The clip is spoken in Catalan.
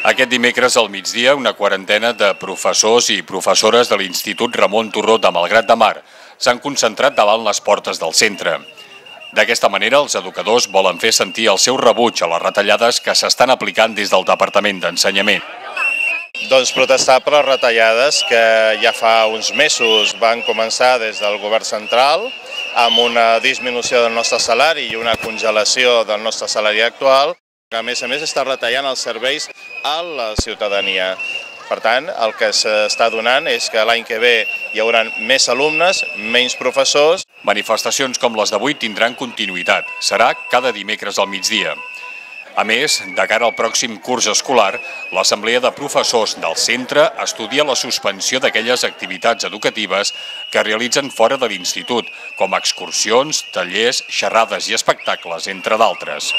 Aquest dimecres al migdia, una quarantena de professors i professores de l'Institut Ramon Turró de Malgrat de Mar s'han concentrat davant les portes del centre. D'aquesta manera, els educadors volen fer sentir el seu rebuig a les retallades que s'estan aplicant des del Departament d'Ensenyament. Doncs protestar per les retallades que ja fa uns mesos van començar des del govern central amb una disminució del nostre salari i una congelació del nostre salari actual, que a més està retallant els serveis a la ciutadania. Per tant, el que s'està donant és que l'any que ve hi haurà més alumnes, menys professors. Manifestacions com les d'avui tindran continuïtat. Serà cada dimecres al migdia. A més, de cara al pròxim curs escolar, l'Assemblea de Professors del centre estudia la suspensió d'aquelles activitats educatives que realitzen fora de l'institut, com excursions, tallers, xerrades i espectacles, entre d'altres.